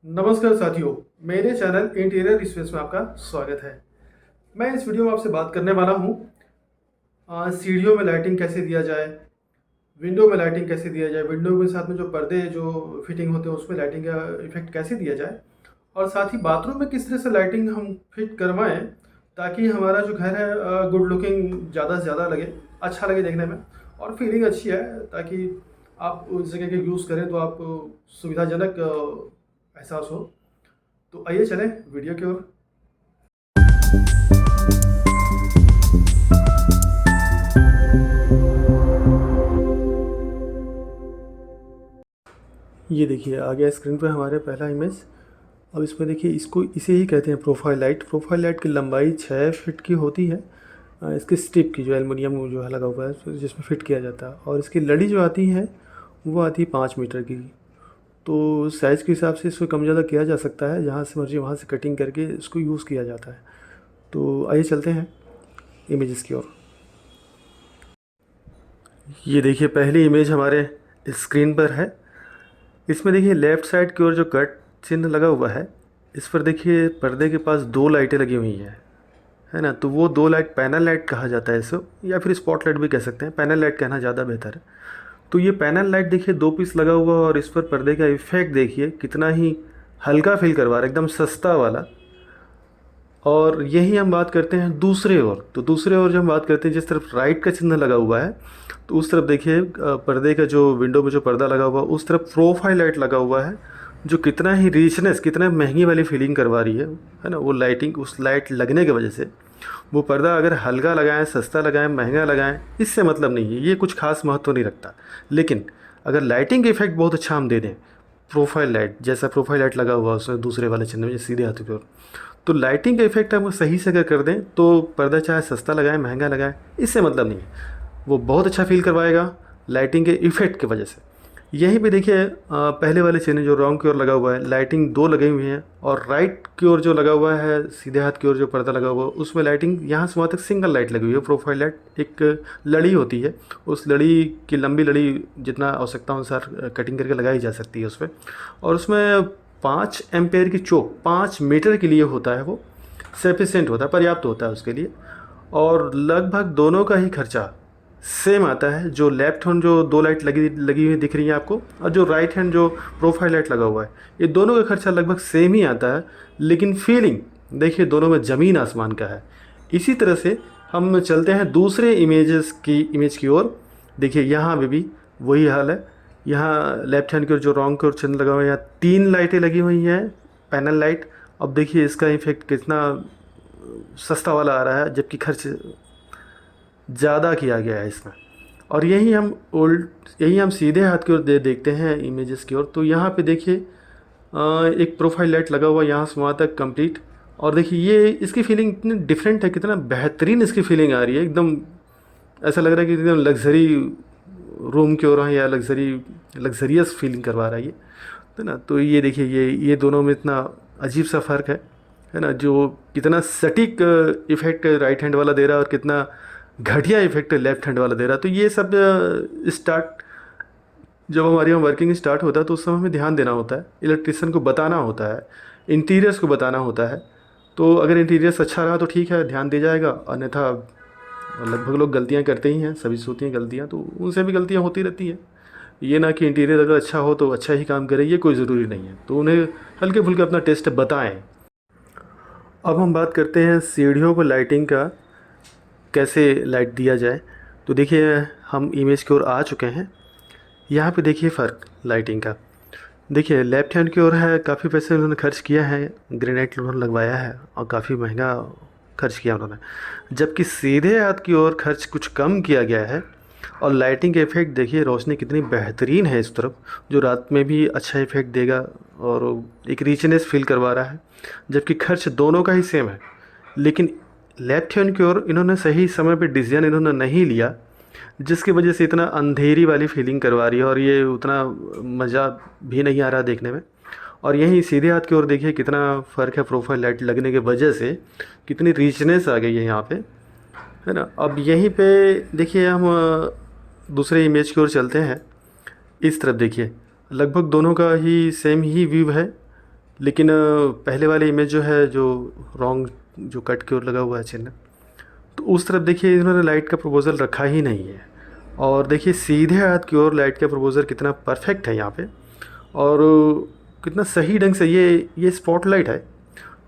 नमस्कार साथियों, मेरे चैनल इंटीरियर स्पेस में आपका स्वागत है। मैं इस वीडियो में आपसे बात करने वाला हूँ सीढ़ियों में लाइटिंग कैसे दिया जाए, विंडो में लाइटिंग कैसे दिया जाए, विंडो के साथ में जो पर्दे जो फिटिंग होते हैं उसमें लाइटिंग का इफेक्ट कैसे दिया जाए, और साथ ही बाथरूम में किस तरह से लाइटिंग हम फिट करवाएं ताकि हमारा जो घर है गुड लुकिंग ज़्यादा से ज़्यादा लगे, अच्छा लगे देखने में और फीलिंग अच्छी है, ताकि आप उस जगह के यूज़ करें तो आप सुविधाजनक एहसास हो। तो आइए चलें वीडियो की ओर। ये देखिए आ गया स्क्रीन पे हमारे पहला इमेज। अब इसमें देखिए इसको इसे ही कहते हैं प्रोफाइल लाइट। प्रोफाइल लाइट की लंबाई 6 फीट की होती है। इसके स्टिप की जो एलुमिनियम जो है लगा हुआ है जिसमें फिट किया जाता है, और इसकी लड़ी जो आती है वो आती है 5 मीटर की। तो साइज़ के हिसाब से इसको कम ज़्यादा किया जा सकता है, जहाँ से मर्जी वहाँ से कटिंग करके इसको यूज़ किया जाता है। तो आइए चलते हैं इमेजेस की ओर। ये देखिए पहली इमेज हमारे स्क्रीन पर है। इसमें देखिए लेफ़्ट साइड की ओर जो कट चिन्ह लगा हुआ है, इस पर देखिए पर्दे के पास 2 लाइटें लगी हुई हैं, है ना। तो वो 2 लाइट पैनल लाइट कहा जाता है इसको, या फिर स्पॉट लाइट भी कह सकते हैं, पैनल लाइट कहना ज़्यादा बेहतर है। तो ये पैनल लाइट देखिए 2 पीस लगा हुआ है, और इस पर पर्दे का इफ़ेक्ट देखिए कितना ही हल्का फील करवा रहा है, एकदम सस्ता वाला। और यही हम बात करते हैं दूसरे ओर। तो दूसरे ओर जब हम बात करते हैं, जिस तरफ राइट का चिन्ह लगा हुआ है, तो उस तरफ देखिए पर्दे का जो विंडो में जो पर्दा लगा हुआ है उस तरफ प्रोफाइल लाइट लगा हुआ है, जो कितना ही रिचनेस, कितना महंगी वाली फीलिंग करवा रही है ना। वो लाइटिंग, उस लाइट लगने की वजह से वो पर्दा अगर हल्का लगाएं, सस्ता लगाएं, महंगा लगाएं, इससे मतलब नहीं है, ये कुछ खास महत्व नहीं रखता। लेकिन अगर लाइटिंग के इफेक्ट बहुत अच्छा हम दे दें, प्रोफाइल लाइट जैसा प्रोफाइल लाइट लगा हुआ है उसमें दूसरे वाले चिन्ह में सीधे हाथों की ओर, तो लाइटिंग का इफेक्ट हम सही से अगर कर दें तो पर्दा चाहे सस्ता लगाएं, महंगा लगाएं, इससे मतलब नहीं है, वो बहुत अच्छा फील करवाएगा लाइटिंग के इफ़ेक्ट की वजह से। यहीं पे देखिए पहले वाले चिन्ह जो रॉन्ग की ओर लगा हुआ है, लाइटिंग 2 लगी हुई हैं, और राइट की ओर जो लगा हुआ है सीधे हाथ की ओर जो पर्दा लगा हुआ है उसमें लाइटिंग यहाँ से वहाँ तक सिंगल लाइट लगी हुई है। प्रोफाइल लाइट एक लड़ी होती है, उस लड़ी की लंबी लड़ी जितना आवश्यकता अनुसार कटिंग करके लगाई जा सकती है उसमें। और उसमें 5 एम्पेयर की चोक 5 मीटर के लिए होता है, वो सफिशेंट होता है, पर्याप्त होता है उसके लिए। और लगभग दोनों का ही खर्चा सेम आता है। जो लेफ्ट हैंड जो 2 लाइट लगी लगी हुई दिख रही है आपको, और जो राइट हैंड जो प्रोफाइल लाइट लगा हुआ है, ये दोनों का खर्चा लगभग सेम ही आता है, लेकिन फीलिंग देखिए दोनों में ज़मीन आसमान का है। इसी तरह से हम चलते हैं दूसरे इमेज की ओर। देखिए यहाँ पे भी वही हाल है। यहाँ लेफ्ट हैंड की ओर जो रॉन्ग की ओर चिन्ह लगा हुआ है, यहाँ 3 लाइटें लगी हुई हैं, पैनल लाइट। अब देखिए इसका इफेक्ट कितना सस्ता वाला आ रहा है, जबकि खर्च ज़्यादा किया गया है इसमें। और यही हम सीधे हाथ की ओर देखते हैं इमेजेस की ओर। तो यहाँ पे देखिए एक प्रोफाइल लाइट लगा हुआ यहाँ से वहाँ तक कंप्लीट। और देखिए ये इसकी फीलिंग इतनी डिफरेंट है, कितना बेहतरीन इसकी फीलिंग आ रही है, एकदम ऐसा लग रहा है कि एकदम लग्जरी रूम की ओर है, या लग्जरियस फीलिंग करवा रहा है ये, है ना। तो ये देखिए ये दोनों में इतना अजीब सा फ़र्क है ना। जो कितना सटीक इफ़ेक्ट राइट हैंड वाला दे रहा है और कितना घटिया इफेक्ट लेफ्ट हैंड वाला दे रहा है। तो ये सब स्टार्ट जब हमारे यहाँ वर्किंग स्टार्ट होता है तो उस समय हमें ध्यान देना होता है, इलेक्ट्रिशियन को बताना होता है, इंटीरियर्स को बताना होता है। तो अगर इंटीरियर्स अच्छा रहा तो ठीक है, ध्यान दिया जाएगा, अन्यथा लगभग लोग गलतियाँ करते ही हैं, सभी से होती हैं गलतियाँ, तो उनसे भी गलतियाँ होती रहती हैं। ये ना कि इंटीरियर अगर अच्छा हो तो अच्छा ही काम करे, ये कोई ज़रूरी नहीं है। तो उन्हें हल्के फुल्के अपना टेस्ट बताएं। अब हम बात करते हैं सीढ़ियों पर लाइटिंग का, कैसे लाइट दिया जाए। तो देखिए हम इमेज की ओर आ चुके हैं। यहाँ पे देखिए फ़र्क लाइटिंग का। देखिए लेफ्ट हैंड की ओर है, काफ़ी पैसे उन्होंने खर्च किया है, ग्रेनाइट उन्होंने लगवाया है और काफ़ी महंगा खर्च किया उन्होंने। जबकि सीधे हाथ की ओर खर्च कुछ कम किया गया है, और लाइटिंग के इफ़ेक्ट देखिए, रोशनी कितनी बेहतरीन है इस तरफ, जो रात में भी अच्छा इफ़ेक्ट देगा और एक रिचनेस फील करवा रहा है। जबकि खर्च दोनों का ही सेम है, लेकिन लेफ्ट हैंड की ओर इन्होंने सही समय पे डिसीजन इन्होंने नहीं लिया, जिसकी वजह से इतना अंधेरी वाली फीलिंग करवा रही है, और ये उतना मज़ा भी नहीं आ रहा देखने में। और यहीं सीधे हाथ की ओर देखिए कितना फ़र्क है, प्रोफाइल लाइट लगने की वजह से कितनी रिचनेस आ गई है यहाँ पे, है ना। अब यहीं पे देखिए हम दूसरे इमेज की ओर चलते हैं। इस तरफ देखिए लगभग दोनों का ही सेम ही व्यू है, लेकिन पहले वाले इमेज जो है, जो रॉन्ग जो कट की ओर लगा हुआ है चिन्ह, तो उस तरफ देखिए इन्होंने लाइट का प्रपोज़ल रखा ही नहीं है। और देखिए सीधे हाथ की ओर लाइट का प्रपोज़ल कितना परफेक्ट है यहाँ पे, और कितना सही ढंग से ये स्पॉटलाइट है,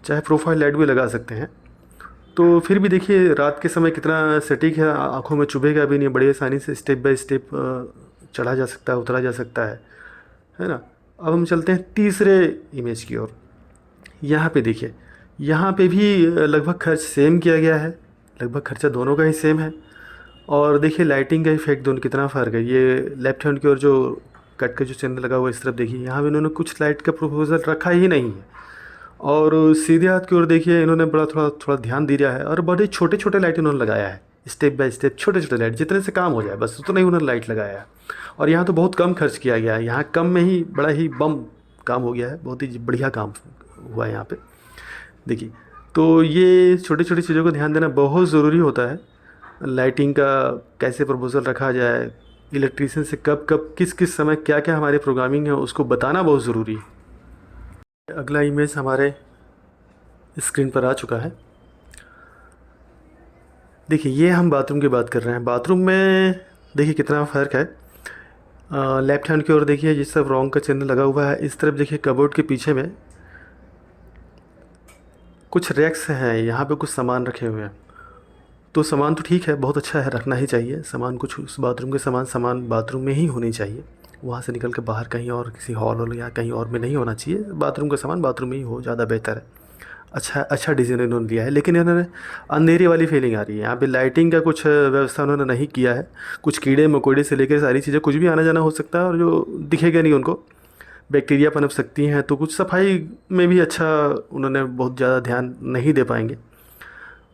चाहे प्रोफाइल लाइट भी लगा सकते हैं। तो फिर भी देखिए रात के समय कितना सटीक है, आँखों में चुभेगा भी नहीं, बड़ी आसानी से स्टेप बाय स्टेप चढ़ा जा सकता है, उतरा जा सकता है ना। अब हम चलते हैं तीसरे इमेज की ओर। यहाँ पे देखिए, यहाँ पे भी लगभग खर्च सेम किया गया है, लगभग खर्चा दोनों का ही सेम है। और देखिए लाइटिंग का इफेक्ट दोनों कितना फ़र्क है। ये लेफ्ट हैंड की ओर जो कट का जो चिन्ह लगा हुआ है इस तरफ देखिए, यहाँ भी इन्होंने कुछ लाइट का प्रपोजल रखा ही नहीं है। और सीधे हाथ की ओर देखिए इन्होंने बड़ा थोड़ा थोड़ा ध्यान दिया है, और बड़े छोटे छोटे लाइट इन्होंने लगाया है, स्टेप बाय स्टेप छोटे छोटे लाइट, जितने से काम हो जाए बस उतना ही उन्होंने लाइट लगाया है। और यहाँ तो बहुत कम खर्च किया गया है, यहाँ कम में ही बड़ा ही बम काम हो गया है, बहुत ही बढ़िया काम हुआ है यहाँ पे देखिए। तो ये छोटी छोटी चीज़ों को ध्यान देना बहुत ज़रूरी होता है। लाइटिंग का कैसे प्रपोजल रखा जाए, इलेक्ट्रीशियन से कब कब किस किस समय क्या क्या हमारी प्रोग्रामिंग है उसको बताना बहुत ज़रूरी है। अगला इमेज हमारे स्क्रीन पर आ चुका है। देखिए ये हम बाथरूम की बात कर रहे हैं। बाथरूम में देखिए कितना फ़र्क है। लेफ्ट हैंड की ओर देखिए जिस तरफ रॉन्ग का चिन्ह लगा हुआ है, इस तरफ देखिए कबोर्ड के पीछे में कुछ रैक्स हैं, यहाँ पे कुछ सामान रखे हुए हैं। तो सामान तो ठीक है, बहुत अच्छा है, रखना ही चाहिए सामान। कुछ उस बाथरूम के सामान बाथरूम में ही होनी चाहिए, वहाँ से निकल के बाहर कहीं और किसी हॉल या कहीं और में नहीं होना चाहिए। बाथरूम का सामान बाथरूम में ही हो, ज़्यादा बेहतर है। अच्छा डिज़ाइन इन्होंने दिया है, लेकिन इन्होंने अंधेरे वाली फीलिंग आ रही है। यहाँ पे लाइटिंग का कुछ व्यवस्था उन्होंने नहीं किया है। कुछ कीड़े मकोड़े से लेकर सारी चीज़ें, कुछ भी आना जाना हो सकता है, और जो दिखेगा नहीं उनको, बैक्टीरिया पनप सकती हैं। तो कुछ सफाई में भी अच्छा उन्होंने बहुत ज़्यादा ध्यान नहीं दे पाएंगे।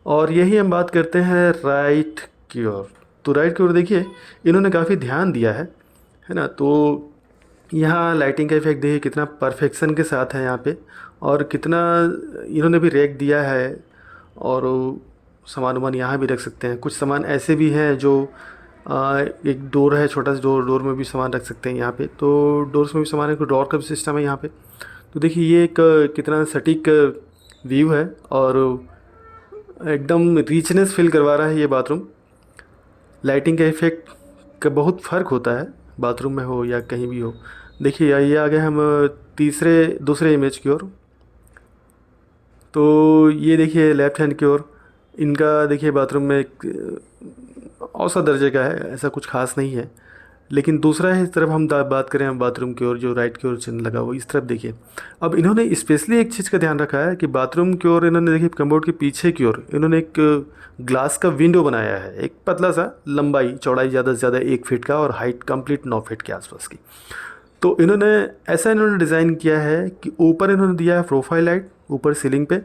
और यही हम बात करते हैं राइट की ओर। तो राइट की ओर देखिए इन्होंने काफ़ी ध्यान दिया है ना। तो यहाँ लाइटिंग का इफेक्ट देखिए कितना परफेक्शन के साथ है यहाँ पे, और कितना इन्होंने भी रैक दिया है। और सामान वामान यहाँ भी रख सकते हैं। कुछ सामान ऐसे भी हैं जो एक डोर है, छोटा सा डोर में भी सामान रख सकते हैं यहाँ पे। तो डोर्स में भी सामान है, कोई ड्रॉर का भी सिस्टम है यहाँ पे। तो देखिए ये एक कितना सटीक व्यू है, और एकदम रिचनेस फील करवा रहा है ये बाथरूम। लाइटिंग का इफेक्ट का बहुत फ़र्क होता है, बाथरूम में हो या कहीं भी हो। देखिए ये आ गए हम दूसरे इमेज की ओर। तो ये देखिए लेफ़्ट हैंड की ओर, इनका देखिए बाथरूम में एक औसत दर्जे का है, ऐसा कुछ खास नहीं है। लेकिन दूसरा है, इस तरफ हम बात करें हम बाथरूम की ओर, जो राइट की ओर चिन्ह लगा हुआ इस तरफ देखिए। अब इन्होंने स्पेशली एक चीज़ का ध्यान रखा है कि बाथरूम की ओर इन्होंने देखिए कमोड के पीछे की ओर इन्होंने एक ग्लास का विंडो बनाया है, एक पतला सा, लंबाई चौड़ाई ज़्यादा से ज़्यादा 1 फीट का, और हाइट कंप्लीट 9 फीट के आसपास की। तो इन्होंने डिज़ाइन किया है कि ऊपर इन्होंने दिया है प्रोफाइल लाइट ऊपर सीलिंग पे,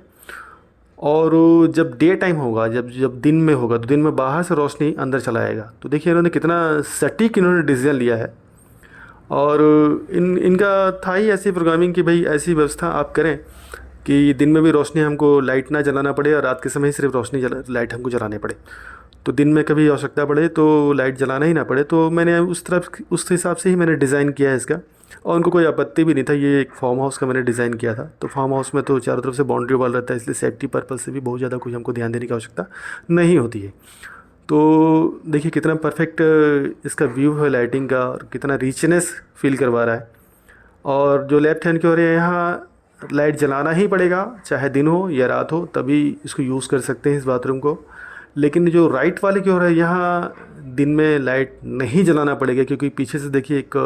और जब डे टाइम होगा, जब जब दिन में होगा, तो दिन में बाहर से रोशनी अंदर चला आएगा। तो देखिए इन्होंने कितना सटीक इन्होंने डिसीजन लिया है। और इनका था ही ऐसी प्रोग्रामिंग कि भाई ऐसी व्यवस्था आप करें कि दिन में भी रोशनी हमको लाइट ना जलाना पड़े, और रात के समय ही सिर्फ लाइट हमको जलाने पड़े। तो दिन में कभी आवश्यकता पड़े तो लाइट जलाना ही ना पड़े। तो मैंने उस हिसाब से ही मैंने डिज़ाइन किया है इसका, और उनको कोई आपत्ति भी नहीं था। ये एक फार्म हाउस का मैंने डिज़ाइन किया था, तो फार्म हाउस में तो चारों तरफ से बाउंड्री वॉल रहता है, इसलिए सेफ्टी पर्पज़ से भी बहुत ज़्यादा कुछ हमको ध्यान देने की आवश्यकता नहीं होती है। तो देखिए कितना परफेक्ट इसका व्यू है लाइटिंग का, और कितना रिचनेस फील करवा रहा है। और जो लेफ्ट हैंड की ओर है, यहाँ लाइट जलाना ही पड़ेगा, चाहे दिन हो या रात हो, तभी इसको यूज़ कर सकते हैं इस बाथरूम को। लेकिन जो राइट वाले की ओर है, यहाँ दिन में लाइट नहीं जलाना पड़ेगा, क्योंकि पीछे से देखिए एक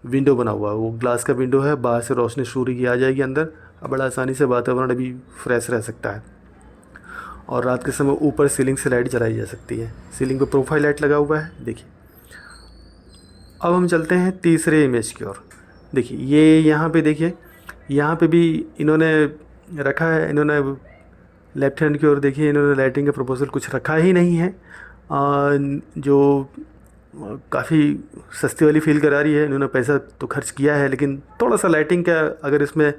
विंडो बना हुआ है, वो ग्लास का विंडो है, बाहर से रोशनी सूर्य की आ जाएगी अंदर, बड़ा आसानी से वातावरण भी फ्रेश रह सकता है। और रात के समय ऊपर सीलिंग से लाइट जलाई जा सकती है, सीलिंग पे प्रोफाइल लाइट लगा हुआ है देखिए। अब हम चलते हैं तीसरे इमेज की ओर। देखिए ये यहाँ पे देखिए, यहाँ पे भी इन्होंने रखा है, इन्होंने लेफ्ट हैंड की ओर देखिए इन्होंने लाइटिंग का प्रपोजल कुछ रखा ही नहीं है, जो काफ़ी सस्ती वाली फील करा रही है। इन्होंने पैसा तो खर्च किया है, लेकिन थोड़ा सा लाइटिंग का अगर इसमें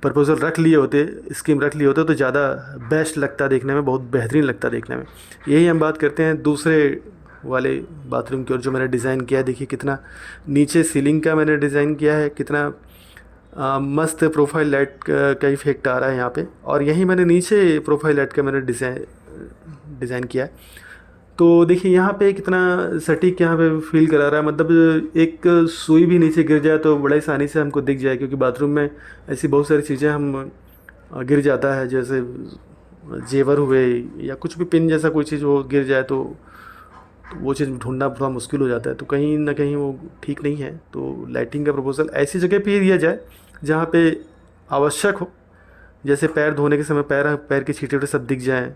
प्रपोजल रख लिए होते, स्कीम रख लिए होते, तो ज़्यादा बेस्ट लगता देखने में, बहुत बेहतरीन लगता देखने में। यही हम बात करते हैं दूसरे वाले बाथरूम की ओर, जो मैंने डिज़ाइन किया है। देखिए कितना नीचे सीलिंग का मैंने डिज़ाइन किया है, कितना मस्त प्रोफाइल लाइट का इफेक्ट आ रहा है यहाँ पे। और यहीं मैंने नीचे प्रोफाइल लाइट का मैंने डिज़ाइन किया है। तो देखिए यहाँ पे कितना सटीक यहाँ पे फील करा रहा है, मतलब एक सुई भी नीचे गिर जाए तो बड़ा आसानी से हमको दिख जाए, क्योंकि बाथरूम में ऐसी बहुत सारी चीज़ें हम गिर जाता है, जैसे जेवर हुए या कुछ भी पिन जैसा कोई चीज़ वो गिर जाए तो वो चीज़ ढूंढना थोड़ा मुश्किल हो जाता है। तो कहीं ना कहीं वो ठीक नहीं है। तो लाइटिंग का प्रपोजल ऐसी जगह पे ही दिया जाए जहाँ पे आवश्यक हो, जैसे पैर धोने के समय पैर पैर के छींटे सब दिख जाएँ,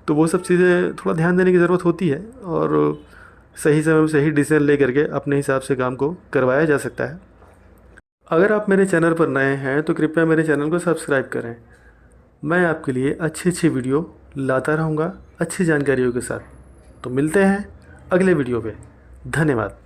तो वो सब चीज़ें थोड़ा ध्यान देने की ज़रूरत होती है। और सही समय में सही डिसीजन ले करके अपने हिसाब से काम को करवाया जा सकता है। अगर आप मेरे चैनल पर नए हैं तो कृपया मेरे चैनल को सब्सक्राइब करें। मैं आपके लिए अच्छी अच्छी वीडियो लाता रहूँगा अच्छी जानकारियों के साथ। तो मिलते हैं अगले वीडियो पे। धन्यवाद।